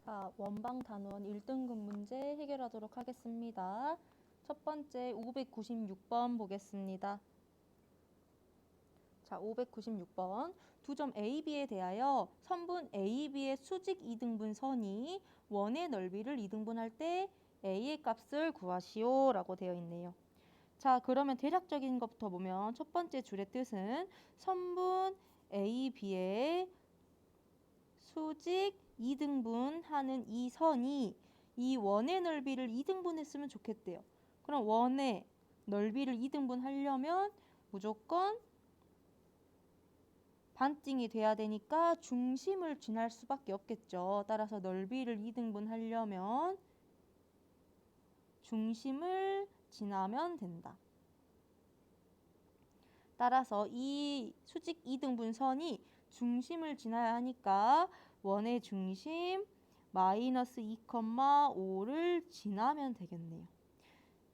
자, 원방 단원 1등급 문제 해결하도록 하겠습니다. 첫 번째 596번 보겠습니다. 자, 596번. 두 점 AB에 대하여 선분 AB의 수직 2등분 선이 원의 넓이를 2등분할 때 A의 값을 구하시오 라고 되어 있네요. 자, 그러면 대략적인 것부터 보면 첫 번째 줄의 뜻은 선분 AB의 수직 2등분 하는 이 선이 이 원의 넓이를 2등분 했으면 좋겠대요. 그럼 원의 넓이를 2등분 하려면 무조건 반띵이 돼야 되니까 중심을 지날 수밖에 없겠죠. 따라서 넓이를 2등분 하려면 중심을 지나면 된다. 따라서 이 수직 2등분 선이 중심을 지나야 하니까 원의 중심 마이너스 2,5를 지나면 되겠네요.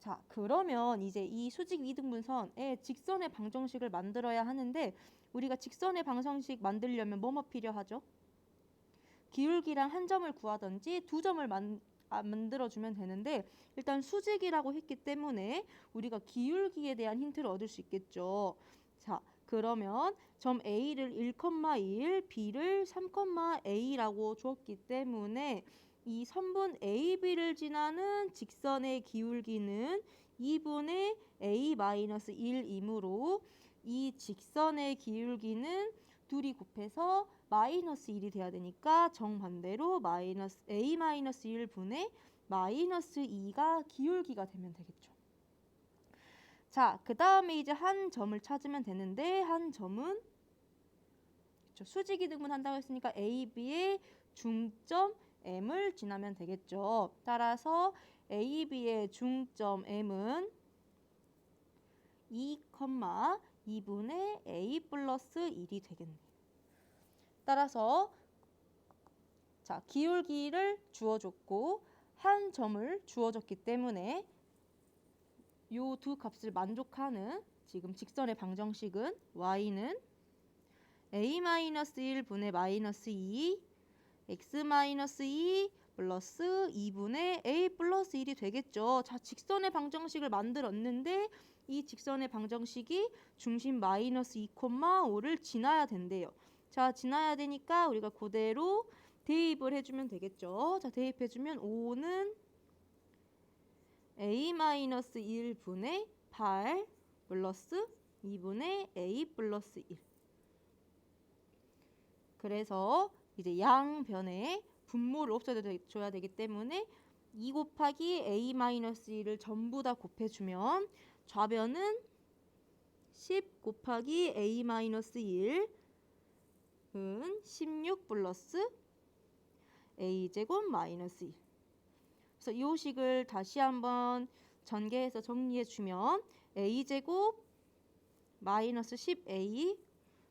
자, 그러면 이제 이 수직 2등분 선의 직선의 방정식을 만들어야 하는데 우리가 직선의 방정식 만들려면 뭐뭐 필요하죠? 기울기랑 한 점을 구하든지 두 점을 만들어주면 되는데 일단 수직이라고 했기 때문에 우리가 기울기에 대한 힌트를 얻을 수 있겠죠. 자, 그러면 점 A를 1,1, B를 3,A라고 주었기 때문에 이 선분 AB를 지나는 직선의 기울기는 2분의 A-1이므로 이 직선의 기울기는 둘이 곱해서 마이너스 1이 돼야 되니까 정반대로 A-1분의 마이너스 2가 기울기가 되면 되겠죠. 자, 그 다음에 이제 한 점을 찾으면 되는데 한 점은 수직 2등분 한다고 했으니까 AB의 중점 M을 지나면 되겠죠. 따라서 AB의 중점 M은 2,2분의 A 플러스 1이 되겠네요. 따라서 자, 기울기를 주어줬고 한 점을 주어줬기 때문에 요 두 값을 만족하는 지금 직선의 방정식은 y는 A-1분의 마이너스 2 x-2 플러스 2분의 a 플러스 1이 되겠죠. 자, 직선의 방정식을 만들었는데 이 직선의 방정식이 중심 마이너스 2,5를 지나야 된대요. 자, 지나야 되니까 우리가 그대로 대입을 해주면 되겠죠. 자, 대입해주면 5는 a-1분의 8 플러스 2분의 a 플러스 1. 그래서 이제 양변에 분모를 없애줘야 되기 때문에 2 곱하기 a-1을 전부 다 곱해주면 좌변은 10 곱하기 a-1은 16 플러스 a제곱 마이너스 1. 그래서 이 식을 다시 한번 전개해서 정리해주면 a제곱 마이너스 10a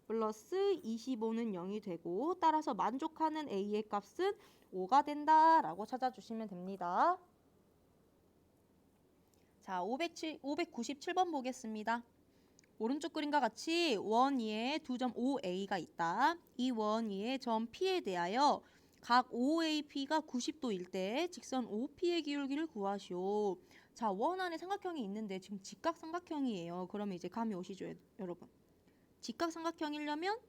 플러스 25는 0이 되고 따라서 만족하는 a의 값은 5가 된다라고 찾아주시면 됩니다. 자, 597번 보겠습니다. 오른쪽 그림과 같이 원 위에 두 점 OA가 있다. 이 원 위에 점 P에 대하여 각 OAP가 90도일 때 직선 OP의 기울기를 구하시오. 자, 원 안에 삼각형이 있는데 지금 직각삼각형이에요. 그러면 이제 감이 오시죠, 여러분? 직각삼각형이려면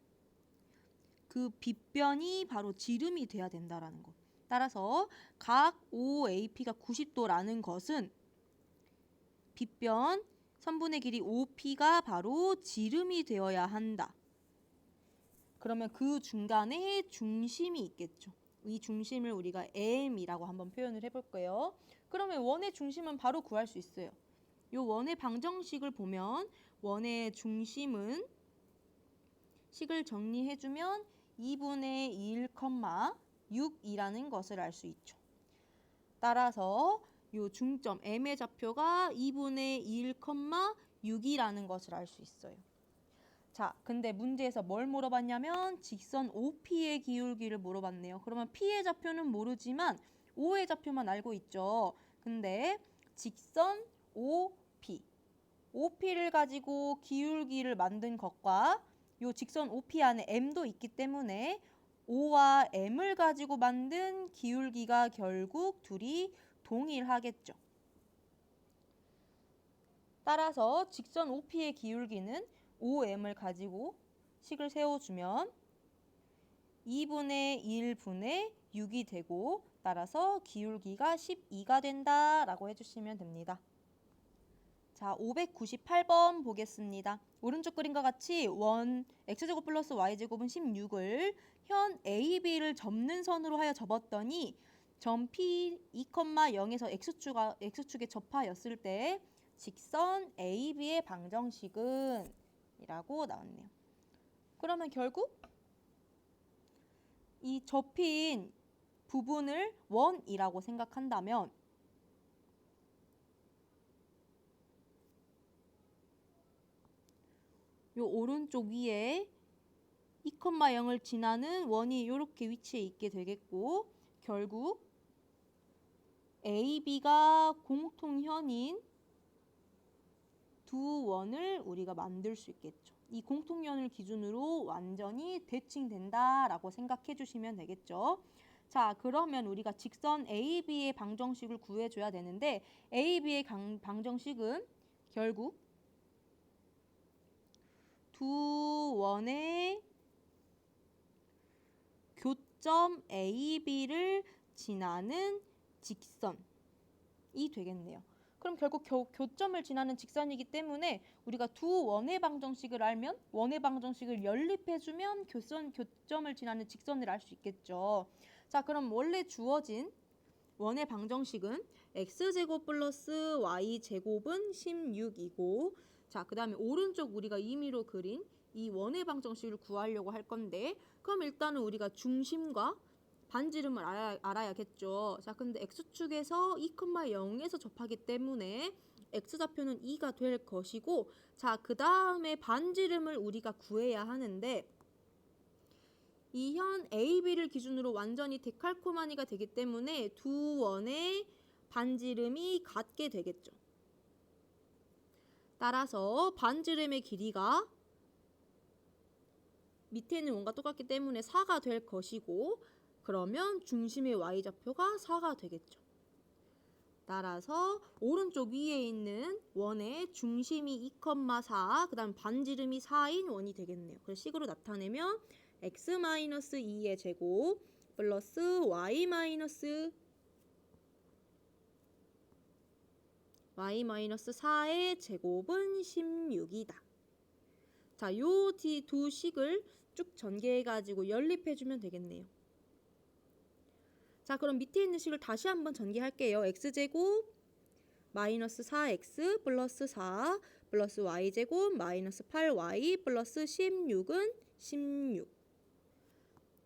그 빗변이 바로 지름이 돼야 된다라는 거. 따라서 각 OAP가 90도라는 것은 빗변 선분의 길이 OP가 바로 지름이 되어야 한다. 그러면 그 중간에 중심이 있겠죠. 이 중심을 우리가 M이라고 한번 표현을 해볼게요. 그러면 원의 중심은 바로 구할 수 있어요. 이 원의 방정식을 보면 원의 중심은 식을 정리해주면 2분의 1,6이라는 것을 알 수 있죠. 따라서 요 중점 M의 좌표가 2분의 1,6이라는 것을 알 수 있어요. 자, 근데 문제에서 뭘 물어봤냐면 직선 OP의 기울기를 물어봤네요. 그러면 P의 좌표는 모르지만 O의 좌표만 알고 있죠. 근데 직선 OP를 가지고 기울기를 만든 것과 요 직선 OP 안에 M도 있기 때문에 O와 M을 가지고 만든 기울기가 결국 둘이 동일하겠죠. 따라서 직선 OP의 기울기는 OM을 가지고 식을 세워주면 2분의 1분의 6이 되고 따라서 기울기가 12가 된다라고 해주시면 됩니다. 자, 598번 보겠습니다. 오른쪽 그림과 같이 원 x제곱 플러스 y제곱은 16을 현 AB를 접는 선으로 하여 접었더니 점 P 2,0에서 x축에 접하였을 때 직선 AB의 방정식은 이라고 나왔네요. 그러면 결국 이 접힌 부분을 원이라고 생각한다면 요 오른쪽 위에 2,0을 지나는 원이 이렇게 위치해 있게 되겠고 결국 AB가 공통현인 두 원을 우리가 만들 수 있겠죠. 이 공통연을 기준으로 완전히 대칭된다라고 생각해 주시면 되겠죠. 자, 그러면 우리가 직선 AB의 방정식을 구해줘야 되는데 AB의 방정식은 결국 두 원의 교점 AB를 지나는 직선이 되겠네요. 그럼 결국 교점을 지나는 직선이기 때문에 우리가 두 원의 방정식을 알면 원의 방정식을 연립해주면 교점을 지나는 직선을 알 수 있겠죠. 자, 그럼 원래 주어진 원의 방정식은 x제곱 플러스 y제곱은 16이고 자, 그 다음에 오른쪽 우리가 임의로 그린 이 원의 방정식을 구하려고 할 건데 그럼 일단은 우리가 중심과 반지름을 알아야겠죠. 자, 근데 x축에서 2,0에서 접하기 때문에 x좌표는 2가 될 것이고 자, 그 다음에 반지름을 우리가 구해야 하는데 이 현 AB를 기준으로 완전히 데칼코마니가 되기 때문에 두 원의 반지름이 같게 되겠죠. 따라서 반지름의 길이가 밑에 있는 원과 똑같기 때문에 4가 될 것이고 그러면 중심의 y좌표가 4가 되겠죠. 따라서 오른쪽 위에 있는 원의 중심이 2,4, 그 다음 반지름이 4인 원이 되겠네요. 그래서 식으로 나타내면 x-2의 제곱 플러스 y-4의 제곱은 16이다. 자, 요 두 식을 쭉 전개해가지고 연립해주면 되겠네요. 자, 그럼 밑에 있는 식을 다시 한번 전개할게요. x제곱 마이너스 4x 플러스 4 플러스 y제곱 마이너스 8y 플러스 16은 16.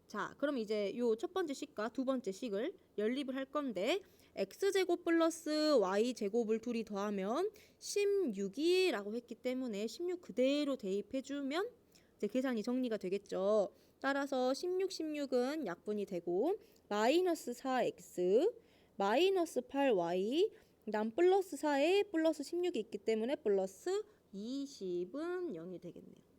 자, 그럼 이제 요 첫 번째 식과 두 번째 식을 연립을 할 건데 x제곱 플러스 y제곱을 둘이 더하면 16이라고 했기 때문에 16 그대로 대입해주면 이제 계산이 정리가 되겠죠. 따라서 16은 약분이 되고 마이너스 4x 마이너스 8y 그 다음 플러스 4에 플러스 16이 있기 때문에 플러스 20은 0이 되겠네요.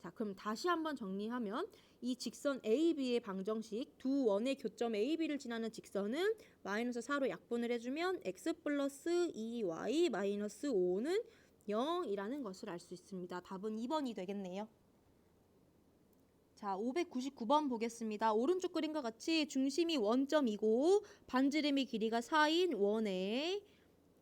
자, 그럼 다시 한번 정리하면 이 직선 AB의 방정식 두 원의 교점 AB를 지나는 직선은 마이너스 4로 약분을 해주면 x 플러스 2y 마이너스 5는 0이라는 것을 알 수 있습니다. 답은 2번이 되겠네요. 자, 599번 보겠습니다. 오른쪽 그림과 같이 중심이 원점이고 반지름의 길이가 4인 원에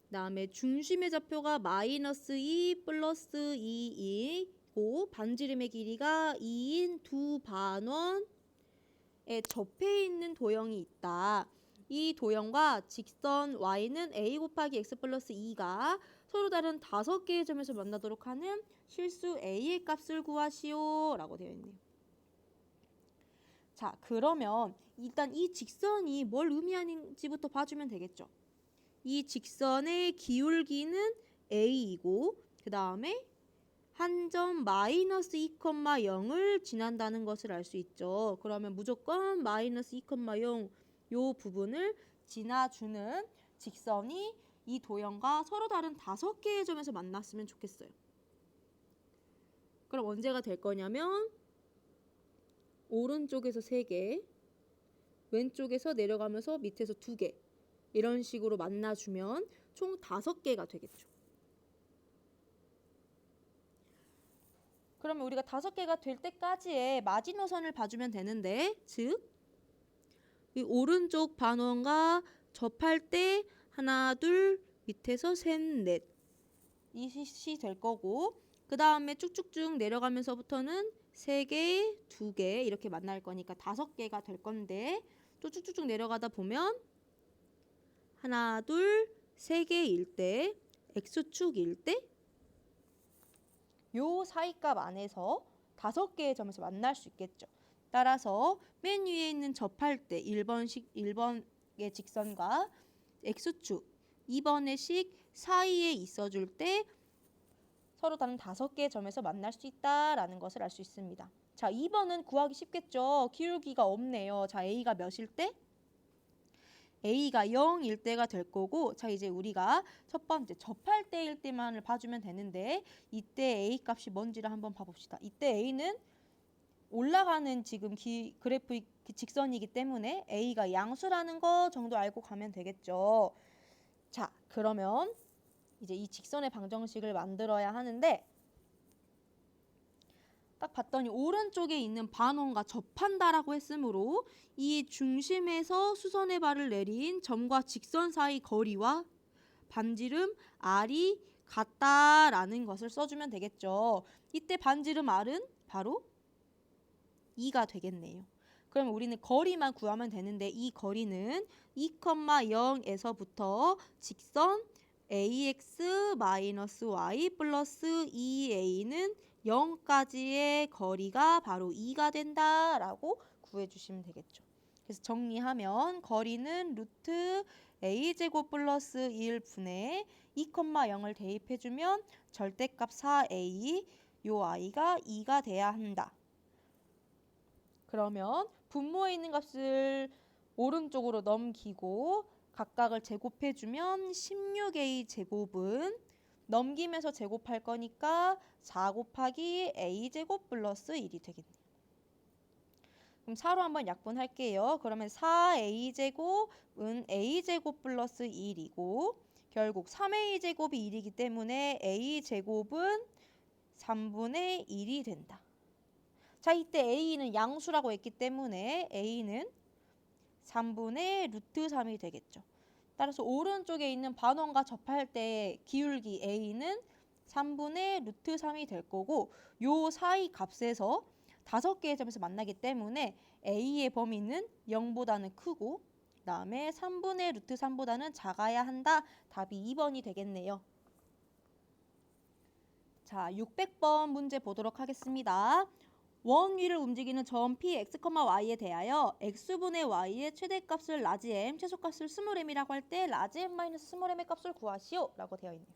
그다음에 중심의 좌표가 마이너스 2 플러스 2이고 반지름의 길이가 2인 두 반원에 접해 있는 도형이 있다. 이 도형과 직선 y는 a 곱하기 x 플러스 2가 서로 다른 5개의 점에서 만나도록 하는 실수 a의 값을 구하시오 라고 되어 있네요. 자, 그러면 일단 이 직선이 뭘 의미하는지부터 봐주면 되겠죠. 이 직선의 기울기는 a이고 그 다음에 한 점 마이너스 2,0을 지난다는 것을 알 수 있죠. 그러면 무조건 마이너스 2,0 요 부분을 지나주는 직선이 이 도형과 서로 다른 5개의 점에서 만났으면 좋겠어요. 그럼 언제가 될 거냐면 오른쪽에서 3개, 왼쪽에서 내려가면서 밑에서 2개 이런 식으로 만나주면 총 5개가 되겠죠. 그러면 우리가 5개가 될 때까지의 마지노선을 봐주면 되는데, 즉 이 오른쪽 반원과 접할 때 하나, 둘, 밑에서 셋, 넷 이시 될 거고, 그 다음에 쭉쭉쭉 내려가면서부터는 3개, 2개 이렇게 만날 거니까 5개가 될 건데, 또 쭉쭉쭉 내려가다 보면 하나, 둘, 3개일 때, x축일 때 요 사이값 안에서 5개의 점에서 만날 수 있겠죠. 따라서 맨 위에 있는 접할 때 1번의 직선과 x축 2번의 식 사이에 있어줄 때 서로 다른 5개의 점에서 만날 수 있다라는 것을 알 수 있습니다. 자, 2번은 구하기 쉽겠죠. 기울기가 없네요. 자, a가 몇일 때? a가 0일 때가 될 거고, 자 이제 우리가 첫 번째 접할 때일 때만을 봐주면 되는데, 이때 a 값이 뭔지를 한번 봐봅시다. 이때 a는 올라가는 지금 그래프의 직선이기 때문에 a가 양수라는 거 정도 알고 가면 되겠죠. 자, 그러면 이제 이 직선의 방정식을 만들어야 하는데, 딱 봤더니 오른쪽에 있는 반원과 접한다라고 했으므로 이 중심에서 수선의 발을 내린 점과 직선 사이 거리와 반지름 r이 같다라는 것을 써주면 되겠죠. 이때 반지름 r은 바로 2가 되겠네요. 그럼 우리는 거리만 구하면 되는데, 이 거리는 2,0에서부터 직선 ax-y 플러스 2a는 0까지의 거리가 바로 2가 된다라고 구해주시면 되겠죠. 그래서 정리하면 거리는 루트 a제곱 플러스 1분의 2,0을 대입해주면 절대값 4a, 요 i가 2가 돼야 한다. 그러면 분모에 있는 값을 오른쪽으로 넘기고 각각을 제곱해주면 16a 제곱은 넘기면서 제곱할 거니까 4 곱하기 a제곱 플러스 1이 되겠네요. 그럼 4로 한번 약분할게요. 그러면 4a제곱은 a제곱 플러스 1이고, 결국 3a제곱이 1이기 때문에 a제곱은 3분의 1이 된다. 자, 이때 a는 양수라고 했기 때문에 a는 3분의 루트 3이 되겠죠. 따라서 오른쪽에 있는 반원과 접할 때 기울기 a는 3분의 루트 3이 될 거고, 요 사이 값에서 5개의 점에서 만나기 때문에 a의 범위는 0보다는 크고 그 다음에 3분의 루트 3보다는 작아야 한다. 답이 2번이 되겠네요. 자, 600번 문제 보도록 하겠습니다. 원 위를 움직이는 점 px, y에 대하여 x분의 y의 최대값을 라지 m, 최소값을 스몰 m이라고 할 때 라지 m 마이너스 스몰 m의 값을 구하시오 라고 되어 있네요.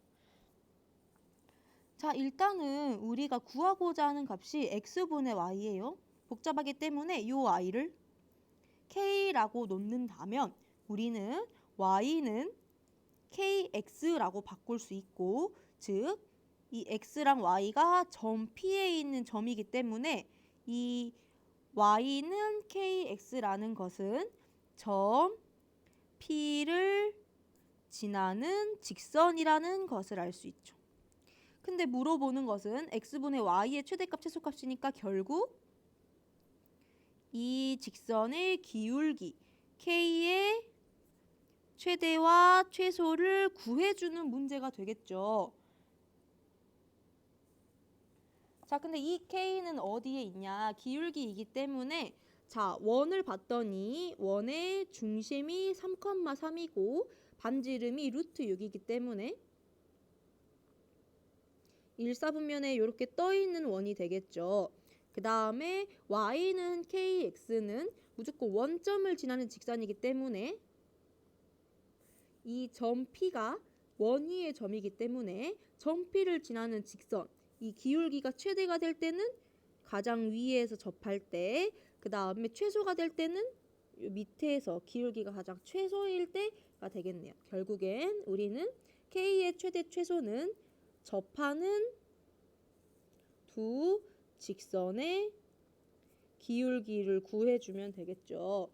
자, 일단은 우리가 구하고자 하는 값이 x분의 y예요. 복잡하기 때문에 이 y를 k라고 놓는다면 우리는 y는 kx라고 바꿀 수 있고, 즉 이 x랑 y가 점 P에 있는 점이기 때문에 이 y는 kx라는 것은 점 P를 지나는 직선이라는 것을 알 수 있죠. 근데 물어보는 것은 x분의 y의 최대값 최소값이니까 결국 이 직선의 기울기 k의 최대와 최소를 구해주는 문제가 되겠죠. 자, 근데 이 K는 어디에 있냐? 기울기이기 때문에, 자, 원을 봤더니 원의 중심이 3,3이고 반지름이 루트 6이기 때문에 1사분면에 이렇게 떠 있는 원이 되겠죠. 그 다음에 Y는 KX는 무조건 원점을 지나는 직선이기 때문에 이 점 P가 원 위의 점이기 때문에 점 P를 지나는 직선, 이 기울기가 최대가 될 때는 가장 위에서 접할 때, 그 다음에 최소가 될 때는 밑에서 기울기가 가장 최소일 때가 되겠네요. 결국엔 우리는 K의 최대 최소는 접하는 두 직선의 기울기를 구해주면 되겠죠.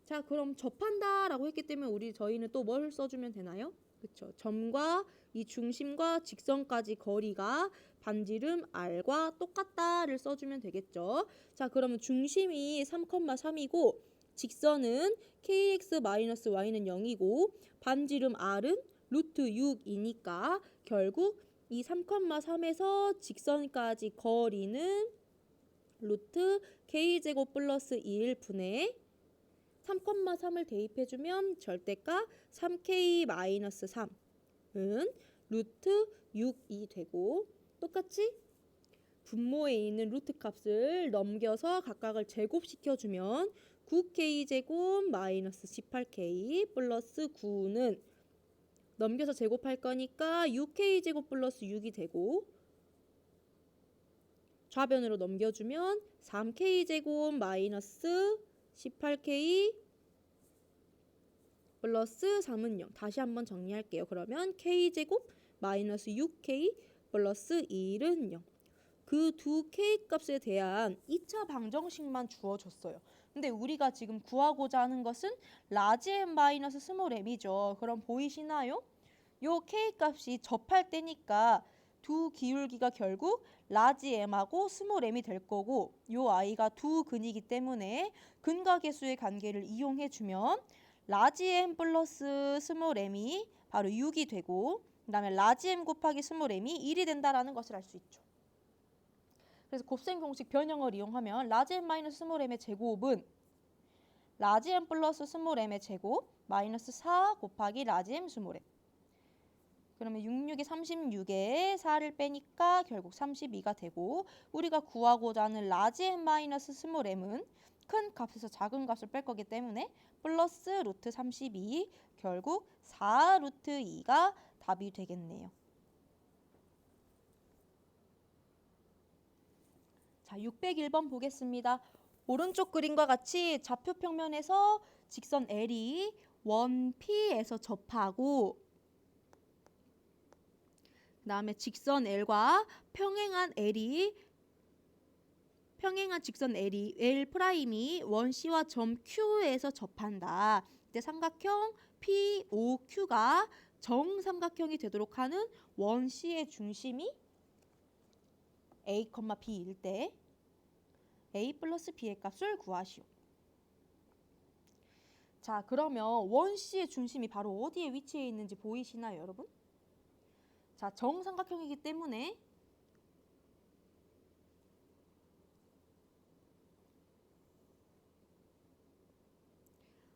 자, 그럼 접한다라고 했기 때문에 저희는 또 뭘 써주면 되나요? 그쵸. 점과 이 중심과 직선까지 거리가 반지름 r과 똑같다를 써주면 되겠죠. 자, 그러면 중심이 3,3이고 직선은 kx-y는 0이고 반지름 r은 루트 6이니까 결국 이 3,3에서 직선까지 거리는 루트 k제곱 플러스 1 분의 3,3을 대입해주면 절대값 3k-3은 루트 6이 되고 똑같이 분모에 있는 루트 값을 넘겨서 각각을 제곱시켜주면 9k제곱 마이너스 18k 플러스 9는 넘겨서 제곱할 거니까 6k제곱 플러스 6이 되고 좌변으로 넘겨주면 3k제곱 마이너스 18k 플러스 3은 0. 다시 한번 정리할게요. 그러면 k제곱 마이너스 6k 플러스 1은 0. 그 두 k 값에 대한 2차 방정식만 주어줬어요. 근데 우리가 지금 구하고자 하는 것은 라지 m 마이너스 스몰 m이죠. 그럼 보이시나요? 요 k 값이 접할 때니까 두 기울기가 결국 라지 m하고 스몰 m이 될 거고 요 i가 두 근이기 때문에 근과 계수의 관계를 이용해주면 라지 m 플러스 스몰 m이 바로 6이 되고 그 다음에 라지 m 곱하기 스몰 m이 1이 된다라는 것을 알 수 있죠. 그래서 곱셈 공식 변형을 이용하면 라지 m 마이너스 스몰 m의 제곱은 라지 m 플러스 스몰 m의 제곱 마이너스 4 곱하기 라지 m 스몰 m. 그러면 66에 36에 4를 빼니까 결국 32가 되고 우리가 구하고자 하는 라지 m 마이너스 스몰 m은 큰 값에서 작은 값을 뺄 거기 때문에 플러스 루트 32 결국 4 루트 2가 답이 되겠네요. 자, 601번 보겠습니다. 오른쪽 그림과 같이 좌표 평면에서 직선 L이 원 P에서 접하고 그 다음에 직선 L과 평행한 직선 L''이 원 C와 점 Q에서 접한다. 이때 삼각형 POQ가 정삼각형이 되도록 하는 원 C의 중심이 A, B일 때 A 플러스 B의 값을 구하시오. 자, 그러면 원 C의 중심이 바로 어디에 위치해 있는지 보이시나요, 여러분? 자, 정삼각형이기 때문에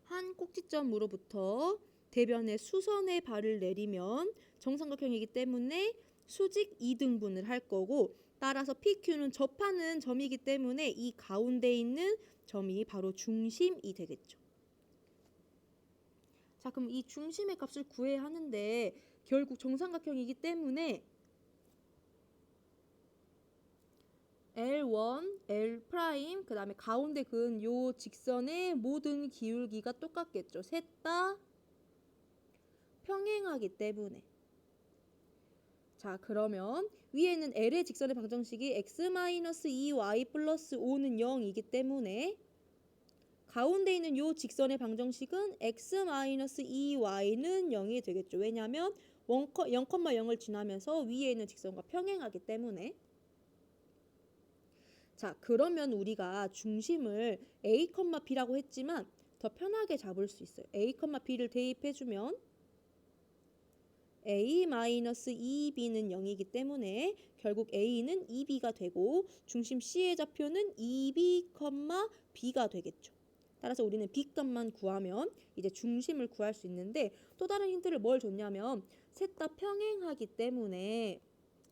한 꼭지점으로부터 대변의 수선의 발을 내리면 정삼각형이기 때문에 수직 2등분을 할 거고 따라서 PQ는 접하는 점이기 때문에 이 가운데 있는 점이 바로 중심이 되겠죠. 자, 그럼 이 중심의 값을 구해야 하는데 결국 정삼각형이기 때문에 L1, L', 그 다음에 가운데 그은 요 직선의 모든 기울기가 똑같겠죠. 셋 다 평행하기 때문에. 자, 그러면 위에는 L의 직선의 방정식이 x-2y 플러스 5는 0이기 때문에 가운데 있는 요 직선의 방정식은 x-2y는 0이 되겠죠. 왜냐하면 0,0을 지나면서 위에 있는 직선과 평행하기 때문에. 자, 그러면 우리가 중심을 A, B라고 했지만 더 편하게 잡을 수 있어요. A, B를 대입해주면 A-2B는 0이기 때문에 결국 A는 2B가 되고 중심 C의 좌표는 2B, B가 되겠죠. 따라서 우리는 B값만 구하면 이제 중심을 구할 수 있는데 또 다른 힌트를 뭘 줬냐면 셋 다 평행하기 때문에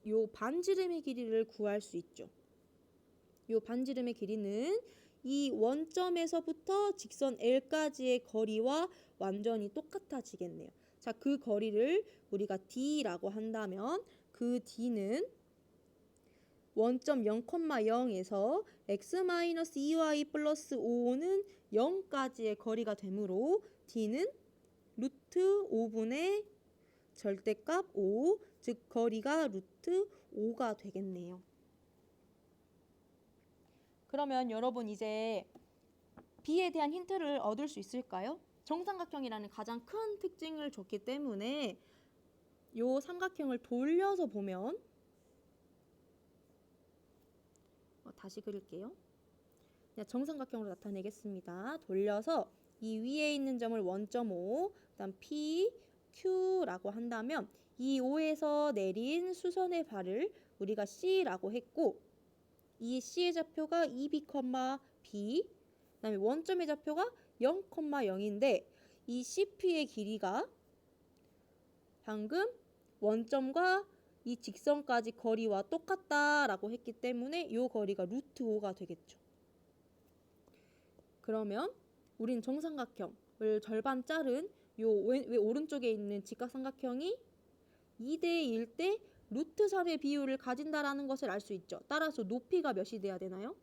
요 반지름의 길이를 구할 수 있죠. 요 반지름의 길이는 이 원점에서부터 직선 L까지의 거리와 완전히 똑같아지겠네요. 자, 그 거리를 우리가 D라고 한다면 그 D는 원점 0,0에서 x-2y 플러스 5는 0까지의 거리가 되므로 D는 루트 5분의 절대값 5, 즉 거리가 루트 5가 되겠네요. 그러면 여러분 이제 B에 대한 힌트를 얻을 수 있을까요? 정삼각형이라는 가장 큰 특징을 줬기 때문에 요 삼각형을 돌려서 보면 다시 그릴게요. 정삼각형으로 나타내겠습니다. 돌려서 이 위에 있는 점을 1.5, 그다음 P, Q라고 한다면 이 O에서 내린 수선의 발을 우리가 C라고 했고 이 C의 좌표가 2B, B, 그다음에 원점의 좌표가 0, 0인데 이 CP의 길이가 방금 원점과 이 직선까지 거리와 똑같다라고 했기 때문에 이 거리가 루트 5가 되겠죠. 그러면 우린 정삼각형을 절반 자른 요 왜 오른쪽에 있는 직각삼각형이 2대 1 대 루트 3의 비율을 가진다라는 것을 알 수 있죠. 따라서 높이가 몇이 돼야 되나요?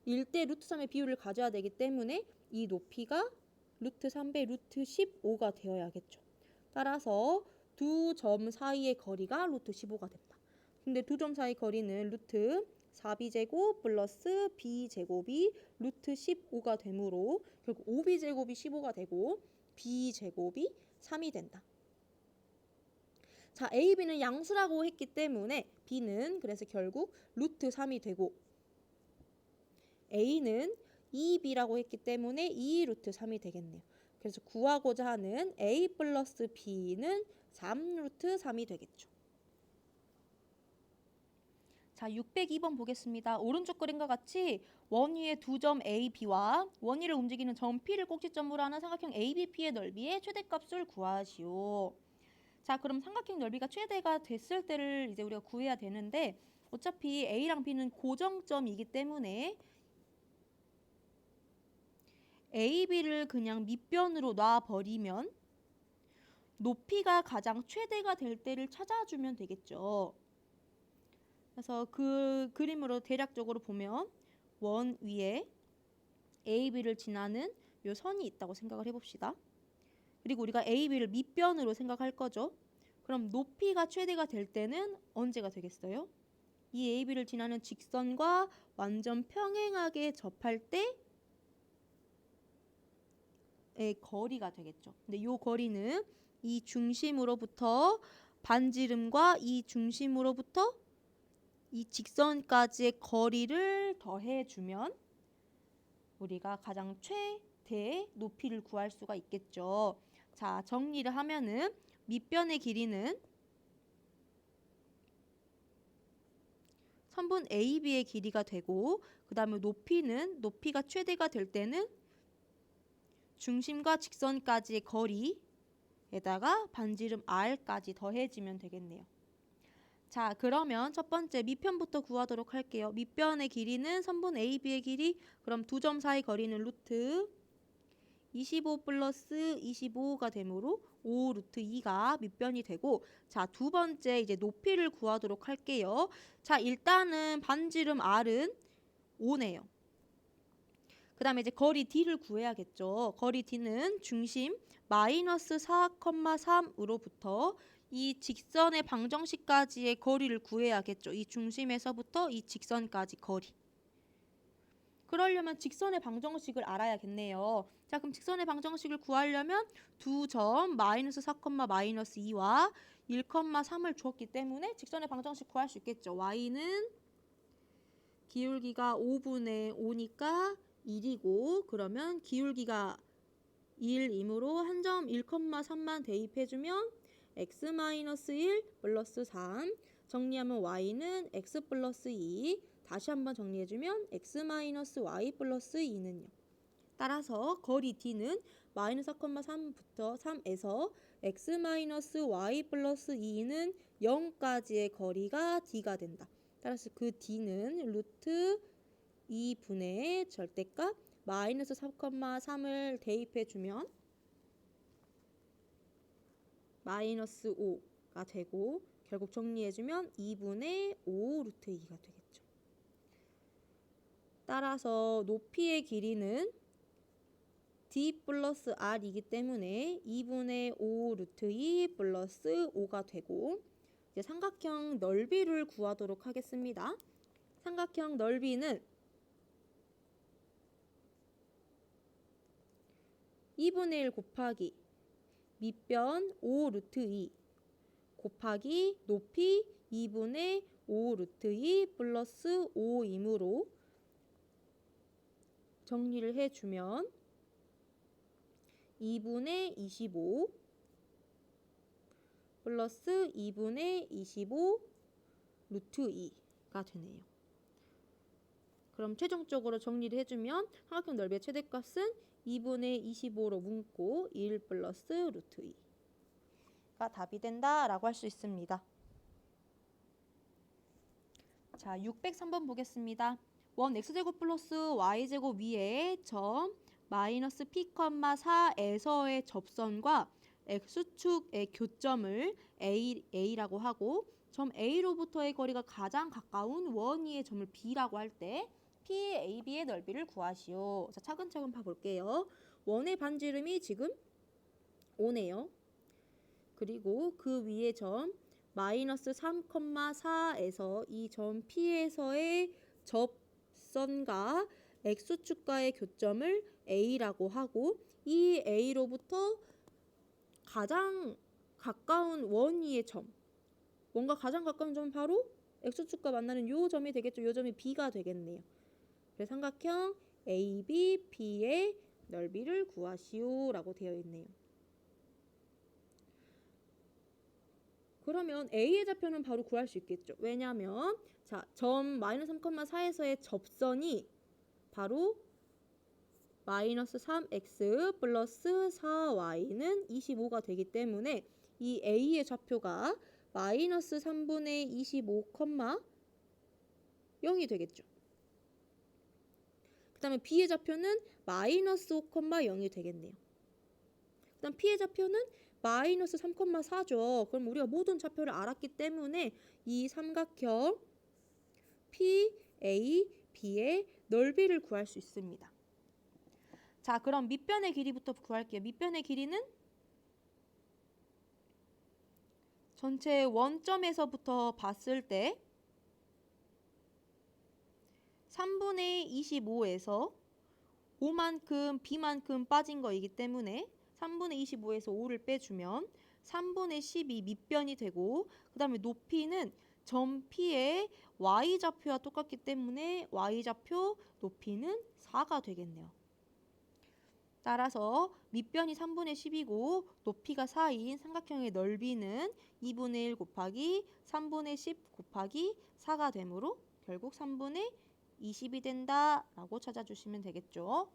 1대 루트 3의 비율을 가져야 되기 때문에 이 높이가 루트 3배 루트 15가 되어야겠죠. 따라서 두 점 사이의 거리가 루트 15가 된다. 근데 두 점 사이 거리는 루트 4b제곱 플러스 b제곱이 루트 15가 되므로 결국 5b제곱이 15가 되고 b제곱이 3이 된다. 자, a, b는 양수라고 했기 때문에 b는 그래서 결국 루트 3이 되고 a는 2b라고 했기 때문에 2 루트 3이 되겠네요. 그래서 구하고자 하는 a 플러스 b는 3 루트 3이 되겠죠. 자, 602번 보겠습니다. 오른쪽 그림과 같이 원 위에 두 점 A, B와 원 위를 움직이는 점 P를 꼭지점으로 하는 삼각형 ABP의 넓이의 최대값을 구하시오. 자, 그럼 삼각형 넓이가 최대가 됐을 때를 이제 우리가 구해야 되는데 어차피 A랑 B는 고정점이기 때문에 AB를 그냥 밑변으로 놔버리면 높이가 가장 최대가 될 때를 찾아주면 되겠죠. 그래서 그 그림으로 대략적으로 보면 원 위에 AB를 지나는 요 선이 있다고 생각을 해봅시다. 그리고 우리가 AB를 밑변으로 생각할 거죠. 그럼 높이가 최대가 될 때는 언제가 되겠어요? 이 AB를 지나는 직선과 완전 평행하게 접할 때의 거리가 되겠죠. 근데 이 거리는 이 중심으로부터 반지름과 이 중심으로부터 이 직선까지의 거리를 더해주면 우리가 가장 최대 높이를 구할 수가 있겠죠. 자, 정리를 하면은 밑변의 길이는 선분 AB의 길이가 되고 그 다음에 높이가 최대가 될 때는 중심과 직선까지의 거리에다가 반지름 R까지 더해지면 되겠네요. 자, 그러면 첫 번째 밑변부터 구하도록 할게요. 밑변의 길이는 선분 AB의 길이, 그럼 두 점 사이 거리는 루트 25 플러스 25가 되므로 5 루트 2가 밑변이 되고, 자, 두 번째 이제 높이를 구하도록 할게요. 자, 일단은 반지름 R은 5네요. 그 다음에 이제 거리 D를 구해야겠죠. 거리 D는 중심 마이너스 4,3으로부터 이 직선의 방정식까지의 거리를 구해야겠죠. 이 중심에서부터 이 직선까지 거리. 그러려면 직선의 방정식을 알아야겠네요. 자, 그럼 직선의 방정식을 구하려면 두 점 마이너스 4, 마이너스 2와 1, 3을 주었기 때문에 직선의 방정식 구할 수 있겠죠. y는 기울기가 5분의 5니까 1이고, 그러면 기울기가 1이므로 한 점 1, 3만 대입해주면 x-1 플러스 3, 정리하면 y는 x 플러스 2, 다시 한번 정리해주면 x-y 플러스 2는요. 따라서 거리 D는 마이너스 4,3부터 3에서 x-y 플러스 2는 0까지의 거리가 D가 된다. 따라서 그 D는 루트 2분의 절대값 마이너스 4,3을 대입해주면 마이너스 5가 되고, 결국 정리해주면 2분의 5 루트 2가 되겠죠. 따라서 높이의 길이는 D 플러스 R이기 때문에 2분의 5 루트 2 플러스 5가 되고, 이제 삼각형 넓이를 구하도록 하겠습니다. 삼각형 넓이는 2분의 1 곱하기 밑변 5 루트 2 곱하기 높이 2분의 5 루트 2 플러스 5이므로 정리를 해주면 2분의 25 플러스 2분의 25 루트 2가 되네요. 그럼 최종적으로 정리를 해주면 삼각형 넓이의 최대값은 2분의 25로 묶고 1 플러스 루트 2가 답이 된다라고 할 수 있습니다. 자, 603번 보겠습니다. 원 x제곱 플러스 y제곱 위에 점 마이너스 p, 4에서의 접선과 x축의 교점을 A라고 하고 점 A로부터의 거리가 가장 가까운 원 위의 점을 B라고 할 때 PAB의 넓이를 구하시오. 자, 차근차근 봐볼게요. 원의 반지름이 지금 5네요. 그리고 그 위에 점 마이너스 3,4에서 이 점 P에서의 접선과 X축과의 교점을 A라고 하고 이 A로부터 가장 가까운 원 위의 점, 원과 가장 가까운 점은 바로 X축과 만나는 요 점이 되겠죠. 요 점이 B가 되겠네요. 그래서 삼각형 ABP의 넓이를 구하시오 라고 되어 있네요. 그러면 A의 좌표는 바로 구할 수 있겠죠. 왜냐하면 자, 점 마이너스 3,4에서의 접선이 바로 마이너스 3x 플러스 4y는 25가 되기 때문에 이 A의 좌표가 마이너스 3분의 25, 0이 되겠죠. 그 다음에 B의 좌표는 마이너스 5, 0이 되겠네요. 그 다음 P의 좌표는 마이너스 3,4죠. 그럼 우리가 모든 좌표를 알았기 때문에 이 삼각형 PAB의 넓이를 구할 수 있습니다. 자, 그럼 밑변의 길이부터 구할게요. 밑변의 길이는 전체 원점에서부터 봤을 때 3분의 25에서 5만큼 B만큼 빠진 거이기 때문에 3분의 25에서 5를 빼주면 3분의 10이 밑변이 되고 그 다음에 높이는 점 P의 Y좌표와 똑같기 때문에 Y좌표 높이는 4가 되겠네요. 따라서 밑변이 3분의 10이고 높이가 4인 삼각형의 넓이는 2분의 1 곱하기 3분의 10 곱하기 4가 되므로 결국 3분의 20이 된다라고 찾아주시면 되겠죠.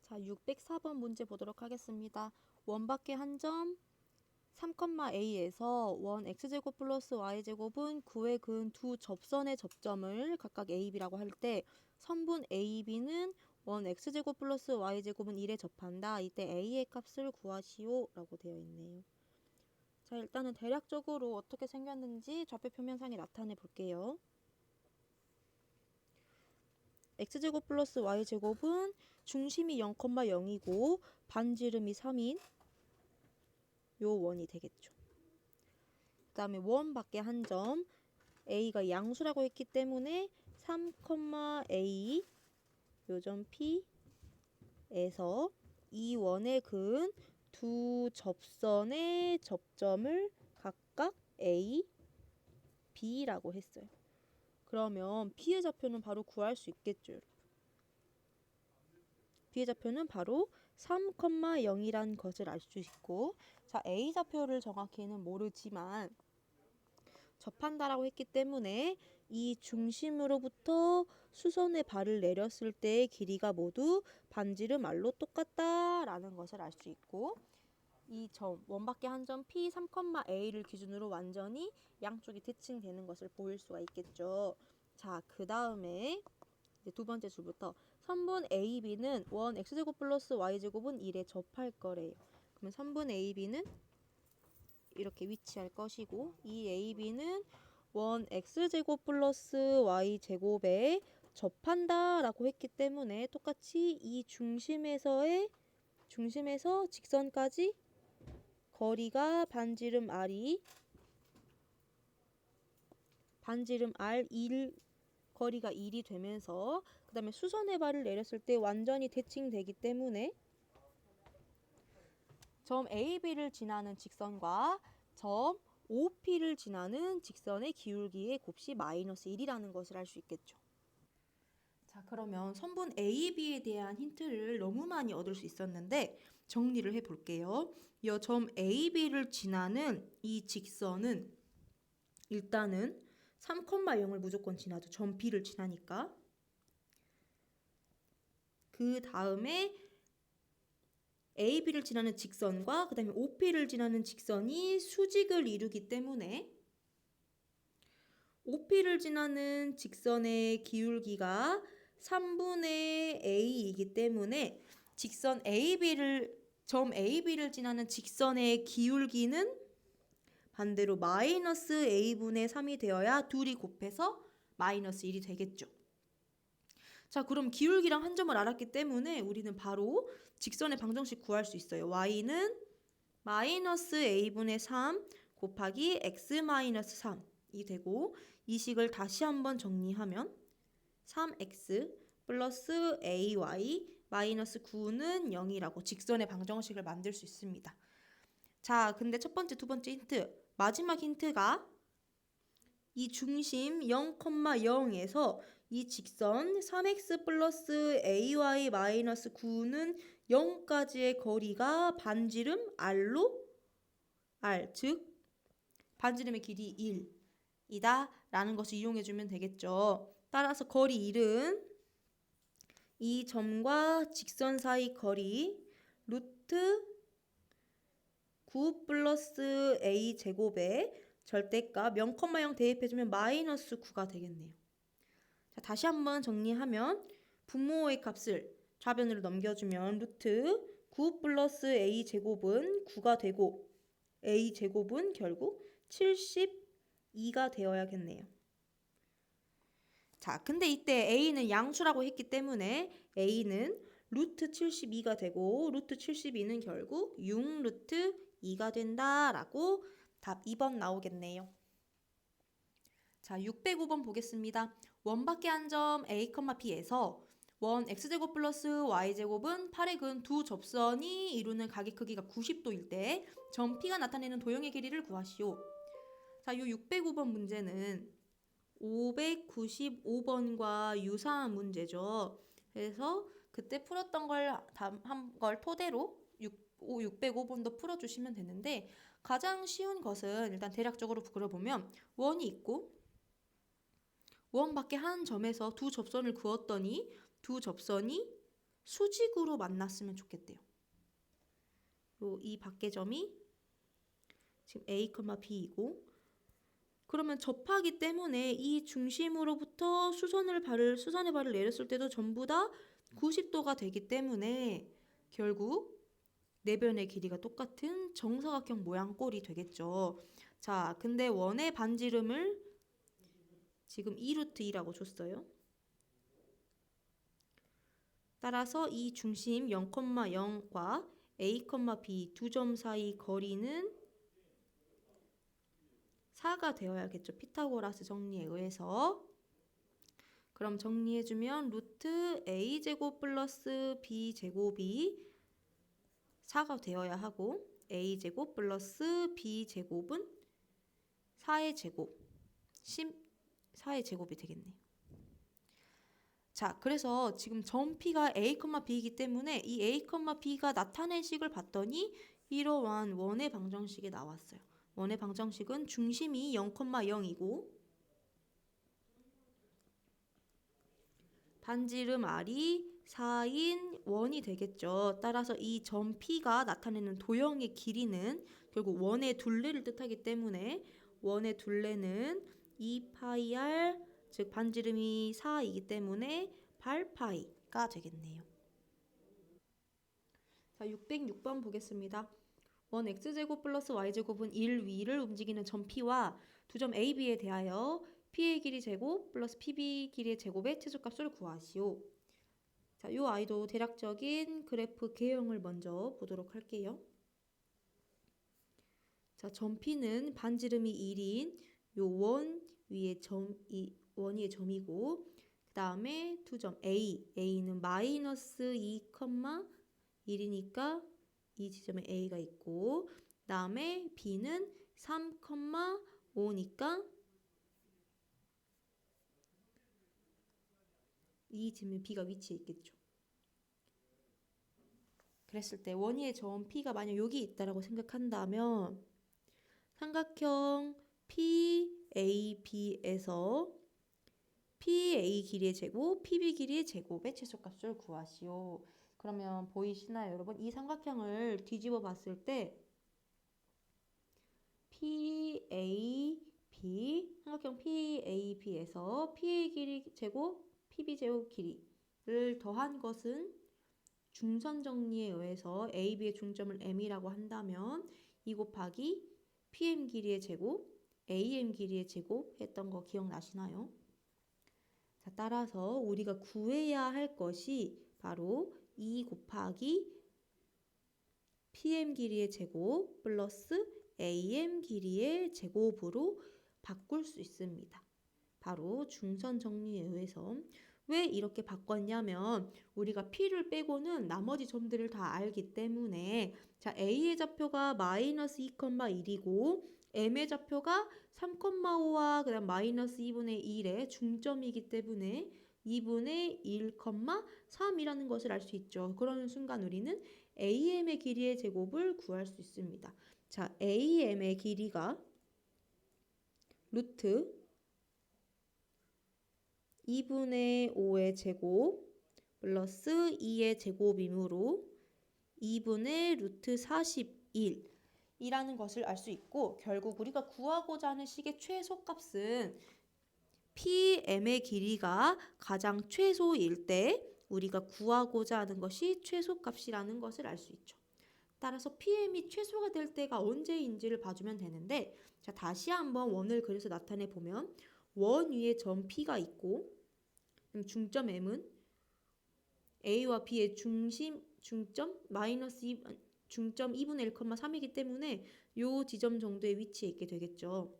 자, 604번 문제 보도록 하겠습니다. 원 밖에 한 점 3,a에서 원 x제곱 플러스 y제곱은 9에 그은 두 접선의 접점을 각각 a, b라고 할 때 선분 a, b는 원 x제곱 플러스 y제곱은 1에 접한다. 이때 a의 값을 구하시오 라고 되어 있네요. 자, 일단은 대략적으로 어떻게 생겼는지 좌표 표면상에 나타내 볼게요. x제곱 플러스 y제곱은 중심이 0,0이고 반지름이 3인 요 원이 되겠죠. 그 다음에 원 밖에 한 점 a가 양수라고 했기 때문에 3,a 요 점 P에서 이 원에 그은 두 접선의 접점을 각각 A, B라고 했어요. 그러면 B의 좌표는 바로 구할 수 있겠죠. B의 좌표는 바로 3,0이란 것을 알 수 있고 자, A 좌표를 정확히는 모르지만 접한다라고 했기 때문에 이 중심으로부터 수선의 발을 내렸을 때의 길이가 모두 반지름 r로 똑같다라는 것을 알 수 있고 이 점, 원밖에 한 점 P 3,a를 기준으로 완전히 양쪽이 대칭되는 것을 보일 수가 있겠죠. 자, 그 다음에 두 번째 줄부터 선분 AB는 원 x제곱 플러스 y제곱은 1에 접할 거래요. 그러면 선분 AB는 이렇게 위치할 것이고 이 AB는 원 x제곱 플러스 y제곱에 접한다 라고 했기 때문에 똑같이 이 중심에서 직선까지 거리가 반지름 R 1 거리가 1이 되면서 그 다음에 수선의 발을 내렸을 때 완전히 대칭되기 때문에 점 AB를 지나는 직선과 점 OP를 지나는 직선의 기울기의 곱이 마이너스 1이라는 것을 알 수 있겠죠. 자, 그러면 선분 AB에 대한 힌트를 너무 많이 얻을 수 있었는데 정리를 해볼게요. 이 점 AB를 지나는 이 직선은 일단은 3,0을 무조건 지나죠. 점 B를 지나니까. 그 다음에 AB를 지나는 직선과 그 다음에 OP를 지나는 직선이 수직을 이루기 때문에 OP를 지나는 직선의 기울기가 3분의 A이기 때문에 점 AB를 지나는 직선의 기울기는 반대로 마이너스 A분의 3이 되어야 둘이 곱해서 마이너스 1이 되겠죠. 자, 그럼 기울기랑 한 점을 알았기 때문에 우리는 바로 직선의 방정식 구할 수 있어요. y는 마이너스 A분의 3 곱하기 x 마이너스 3이 되고 이 식을 다시 한번 정리하면 3x 플러스 ay 마이너스 9는 0이라고 직선의 방정식을 만들 수 있습니다. 자, 근데 첫 번째, 두 번째 힌트, 마지막 힌트가 이 중심 0,0에서 이 직선 3x 플러스 ay 마이너스 9는 0까지의 거리가 반지름 r로 즉 반지름의 길이 1이다 라는 것을 이용해주면 되겠죠. 따라서 거리 1은 이 점과 직선 사이 거리 루트 9 플러스 a 제곱에 절대값 0,0 대입해주면 마이너스 9가 되겠네요. 자, 다시 한번 정리하면 분모의 값을 좌변으로 넘겨주면 루트 9 플러스 a 제곱은 9가 되고 a 제곱은 결국 72가 되어야겠네요. 자, 근데 이때 a는 양수라고 했기 때문에 a는 루트 72가 되고 루트 72는 결국 6 루트 2가 된다라고 답 2번 나오겠네요. 자, 605번 보겠습니다. 원밖에 한 점 A, B에서 원 x제곱 플러스 y제곱은 8의 근 두 접선이 이루는 각의 크기가 90도일 때 점 P가 나타내는 도형의 길이를 구하시오. 자, 이 605번 문제는 595번과 유사한 문제죠. 그래서 그때 풀었던 한 걸 토대로 605번도 풀어주시면 되는데 가장 쉬운 것은 일단 대략적으로 그려보면 원이 있고 원 밖에 한 점에서 두 접선을 그었더니 두 접선이 수직으로 만났으면 좋겠대요. 이 밖의 점이 지금 A, B이고 그러면 접하기 때문에 이 중심으로부터 수선의 발을 내렸을 때도 전부 다 90도가 되기 때문에 결국 내변의 길이가 똑같은 정사각형 모양 꼴이 되겠죠. 자, 근데 원의 반지름을 지금 2루트 2라고 줬어요. 따라서 이 중심 0,0과 A, B 두 점 사이 거리는 4가 되어야겠죠. 피타고라스 정리에 의해서. 그럼 정리해주면 루트 A제곱 플러스 B제곱이 4가 되어야 하고 A제곱 플러스 B제곱은 4의 제곱 4의 제곱이 되겠네요. 자, 그래서 지금 점 P가 A, B이기 때문에 이 A, B가 나타낸 식을 봤더니 이러한 원의 방정식이 나왔어요. 원의 방정식은 중심이 0,0이고 반지름 R이 4인 원이 되겠죠. 따라서 이 점 P가 나타내는 도형의 길이는 결국 원의 둘레를 뜻하기 때문에 원의 둘레는 2파이r 즉 반지름이 4이기 때문에 8파이가 되겠네요. 자, 606번 보겠습니다. 원 x제곱 플러스 y제곱은 1 위를 움직이는 점 P와 두 점 A, B에 대하여 P의 길이 제곱 플러스 PB 길이의 제곱의 최소값을 구하시오. 자, 이 아이도 대략적인 그래프 개형을 먼저 보도록 할게요. 자, 점 P는 반지름이 1인 요 원 위에 원 위에 점이고 그 다음에 두 점 A는 마이너스 2,1이니까 이 지점에 A가 있고 그 다음에 B는 3,5니까 이 지점에 B가 위치해 있겠죠. 그랬을 때 원위의 점 P가 만약 여기 있다라고 생각한다면 삼각형 PAB에서 PA 길이의 제곱, PB 길이의 제곱의 최소값을 구하시오. 그러면 보이시나요, 여러분? 이 삼각형을 뒤집어 봤을 때 PAB, 삼각형 PAB에서 PA 길이 제곱, PB 제곱 길이를 더한 것은 중선 정리에 의해서 AB의 중점을 M이라고 한다면 2 곱하기 PM 길이의 제곱, AM 길이의 제곱 했던 거 기억나시나요? 자, 따라서 우리가 구해야 할 것이 바로 2 곱하기 PM 길이의 제곱 플러스 AM 길이의 제곱으로 바꿀 수 있습니다. 바로 중선 정리에 의해서. 왜 이렇게 바꿨냐면 우리가 P를 빼고는 나머지 점들을 다 알기 때문에 자, A의 좌표가 마이너스 2,1이고 M의 좌표가 3,5와 그다음 마이너스 2분의 1의 중점이기 때문에 2분의 1,3이라는 것을 알 수 있죠. 그러는 순간 우리는 AM의 길이의 제곱을 구할 수 있습니다. 자, AM의 길이가 루트 2분의 5의 제곱 플러스 2의 제곱이므로 2분의 루트 41 이라는 것을 알 수 있고 결국 우리가 구하고자 하는 식의 최소값은 PM의 길이가 가장 최소일 때 우리가 구하고자 하는 것이 최소값이라는 것을 알 수 있죠. 따라서 PM이 최소가 될 때가 언제인지를 봐주면 되는데 자, 다시 한번 원을 그려서 나타내 보면 원 위에 점 P가 있고 중점 M은 A와 B의 중점 마이너스 2, 중점 2분의 1,3이기 때문에 요 지점 정도에 위치해 있게 되겠죠.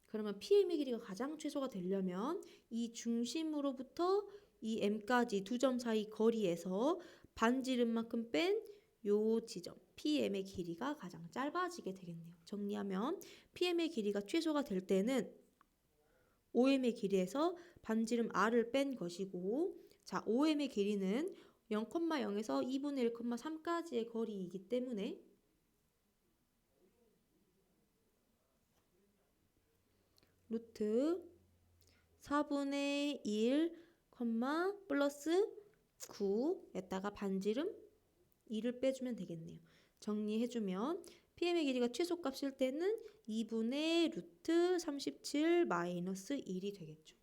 그러면 PM의 길이가 가장 최소가 되려면 이 중심으로부터 이 M까지 두 점 사이 거리에서 반지름만큼 뺀 요 지점 PM의 길이가 가장 짧아지게 되겠네요. 정리하면 PM의 길이가 최소가 될 때는 OM의 길이에서 반지름 R을 뺀 것이고 자, OM의 길이는 0,0에서 2분의 1,3까지의 거리이기 때문에 루트 4분의 1, 플러스 9에다가 반지름 2를 빼주면 되겠네요. 정리해주면 PM의 길이가 최소값일 때는 2분의 루트 37 마이너스 1이 되겠죠.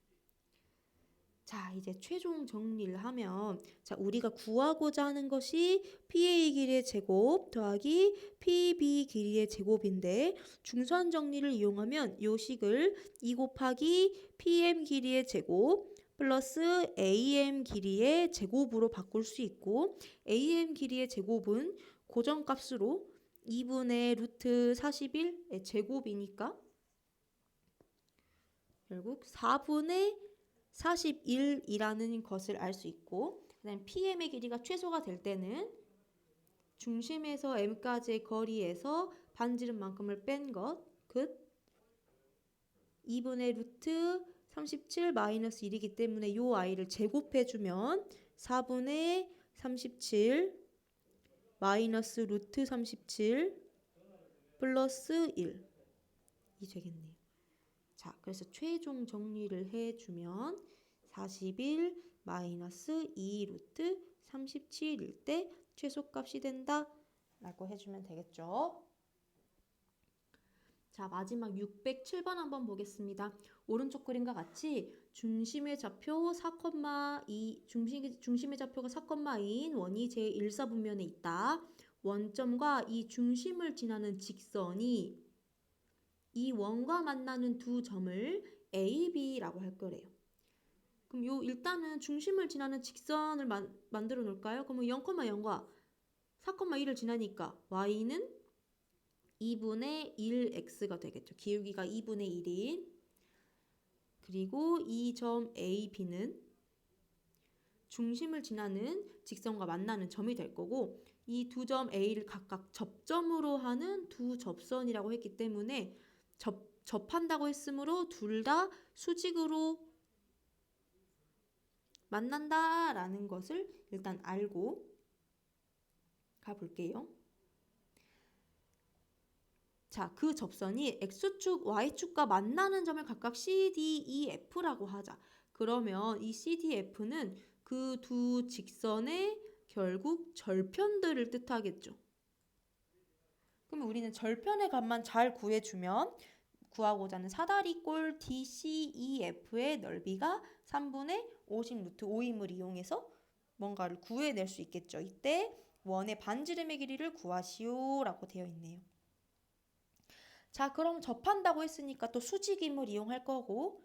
자, 이제 최종 정리를 하면 자, 우리가 구하고자 하는 것이 PA 길이의 제곱 더하기 PB 길이의 제곱인데 중선 정리를 이용하면 요 식을 2 곱하기 PM 길이의 제곱 플러스 AM 길이의 제곱으로 바꿀 수 있고 AM 길이의 제곱은 고정값으로 2분의 루트 41의 제곱이니까 결국 4분의 41이라는 것을 알 수 있고 그다음 PM의 길이가 최소가 될 때는 중심에서 M까지의 거리에서 반지름만큼을 뺀 것, 그 2분의 루트 37 마이너스 1이기 때문에 이 아이를 제곱해주면 4분의 37 마이너스 루트 37 플러스 1이 되겠네요. 자, 그래서 최종 정리를 해주면 41 마이너스 2 루트 37일 때 최소값이 된다 라고 해주면 되겠죠. 자, 마지막 607번 한번 보겠습니다. 오른쪽 그림과 같이 중심의 좌표 4,2 중심의 좌표가 4,2인 원이 제1사분면에 있다. 원점과 이 중심을 지나는 직선이 이 원과 만나는 두 점을 A, B라고 할 거래요. 그럼 요 일단은 중심을 지나는 직선을 만들어 놓을까요? 그러면 0,0과 4,1을 지나니까 Y는 2분의 1x가 되겠죠. 기울기가 2분의 1인. 그리고 이 점 AB는 중심을 지나는 직선과 만나는 점이 될 거고 이 두 점 A를 각각 접점으로 하는 두 접선이라고 했기 때문에 접한다고 했으므로 둘 다 수직으로 만난다라는 것을 일단 알고 가볼게요. 자, 그 접선이 X축, Y축과 만나는 점을 각각 CDEF라고 하자. 그러면 이 CDF는 그 두 직선의 결국 절편들을 뜻하겠죠. 그러면 우리는 절편의 값만 잘 구해주면 구하고자 하는 사다리꼴 DCEF의 넓이가 3분의 50 루트 5임을 이용해서 뭔가를 구해낼 수 있겠죠. 이때 원의 반지름의 길이를 구하시오 라고 되어 있네요. 자, 그럼 접한다고 했으니까 또 수직임을 이용할 거고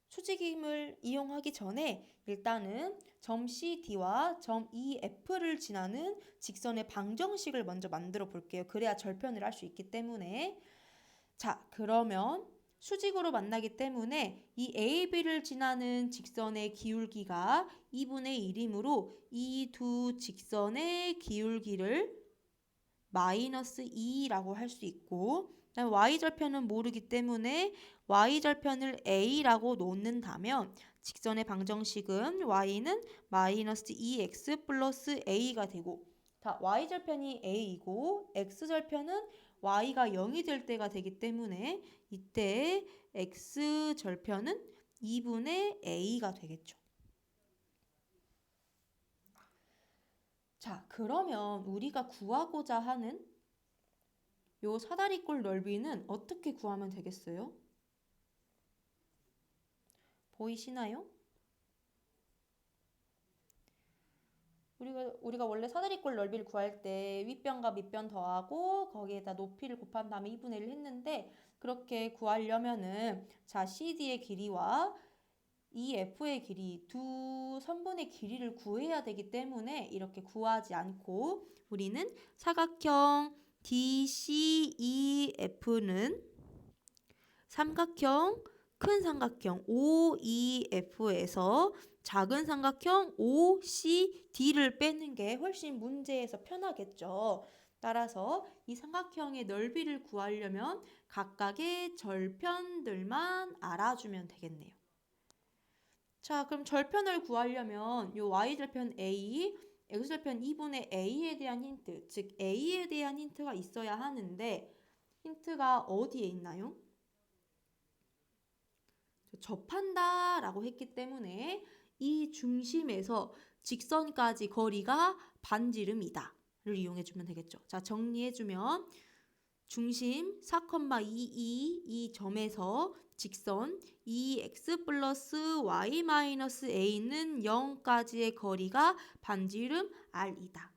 수직임을 이용하기 전에 일단은 점 CD와 점 EF를 지나는 직선의 방정식을 먼저 만들어 볼게요. 그래야 절편을 할 수 있기 때문에 자, 그러면 수직으로 만나기 때문에 이 AB를 지나는 직선의 기울기가 2분의 1이므로 이 두 직선의 기울기를 마이너스 2라고 할 수 있고 그다음에 Y절편은 모르기 때문에 Y절편을 A라고 놓는다면 직선의 방정식은 Y는 마이너스 2X 플러스 A가 되고 자, Y절편이 A이고 X절편은 Y가 0이 될 때가 되기 때문에 이때 X절편은 2분의 A가 되겠죠. 자, 그러면 우리가 구하고자 하는 요 사다리꼴 넓이는 어떻게 구하면 되겠어요? 보이시나요? 우리가 원래 사다리꼴 넓이를 구할 때 윗변과 밑변 더하고 거기에다 높이를 곱한 다음에 2분의 1을 했는데 그렇게 구하려면은 자 CD의 길이와 EF의 길이 두 선분의 길이를 구해야 되기 때문에 이렇게 구하지 않고 우리는 사각형 DCEF는 삼각형 큰 삼각형 OEF에서 작은 삼각형 OCD를 빼는 게 훨씬 문제에서 편하겠죠. 따라서 이 삼각형의 넓이를 구하려면 각각의 절편들만 알아주면 되겠네요. 자, 그럼 절편을 구하려면 요 Y절편 A, X절편 2분의 A에 대한 힌트, 즉 A에 대한 힌트가 있어야 하는데 힌트가 어디에 있나요? 접한다 라고 했기 때문에 이 중심에서 직선까지 거리가 반지름이다 를 이용해주면 되겠죠. 자, 정리해주면 중심 4,22 이 점에서 직선 2x 플러스 y 마이너스 a는 0까지의 거리가 반지름 r이다.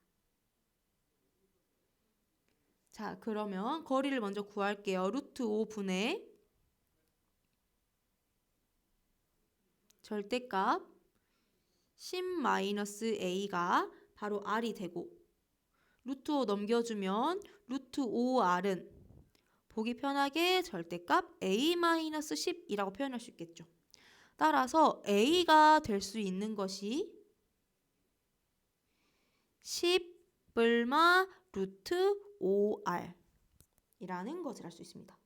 자, 그러면 거리를 먼저 구할게요. 루트 5분의 절대값 10-a가 바로 r이 되고 루트 5 넘겨주면 루트 5r은 보기 편하게 절대값 a-10이라고 표현할 수 있겠죠. 따라서 a가 될 수 있는 것이 10 뿔마 루트 5r 이라는 것을 알 수 있습니다.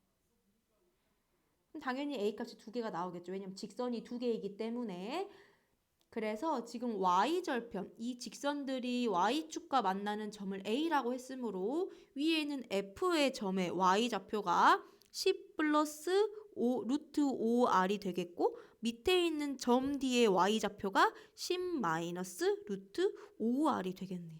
당연히 a 값이 두 개가 나오겠죠. 왜냐면 직선이 두 개이기 때문에. 그래서 지금 y절편, 이 직선들이 y축과 만나는 점을 a라고 했으므로 위에는 f의 점의 y좌표가 10 플러스 5, 루트 5r이 되겠고 밑에 있는 점 뒤의 y좌표가 10 마이너스 루트 5r이 되겠네요.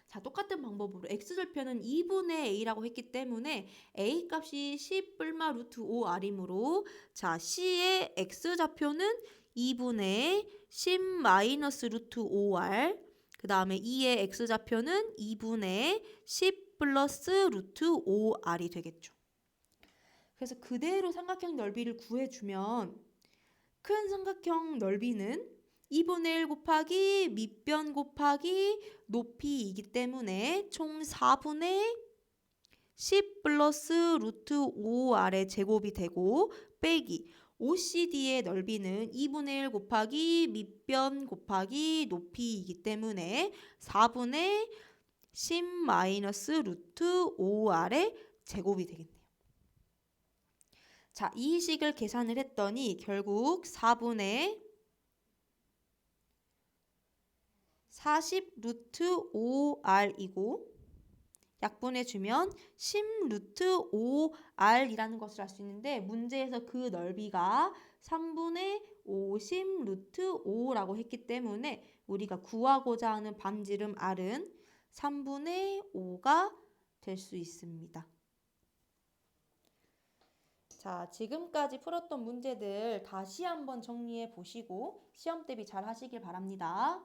자, 똑같은 방법으로 x절편은 2분의 a라고 했기 때문에 a 값이 10 뿔마 루트 5r이므로 자, c의 x좌표는 2분의 10 마이너스 루트 5r 그 다음에 2의 x좌표는 2분의 10 플러스 루트 5r이 되겠죠. 그래서 그대로 삼각형 넓이를 구해주면 큰 삼각형 넓이는 2분의 1 곱하기 밑변 곱하기 높이이기 때문에 총 4분의 10 플러스 루트 5R의 제곱이 되고 빼기 OCD의 넓이는 2분의 1 곱하기 밑변 곱하기 높이이기 때문에 4분의 10 마이너스 루트 5R의 제곱이 되겠네요. 자, 이 식을 계산을 했더니 결국 4분의 40 루트 5R이고 약분해주면 10 루트 5R이라는 것을 알 수 있는데 문제에서 그 넓이가 3분의 50 루트 5라고 했기 때문에 우리가 구하고자 하는 반지름 R은 3분의 5가 될 수 있습니다. 자, 지금까지 풀었던 문제들 다시 한번 정리해 보시고 시험 대비 잘 하시길 바랍니다.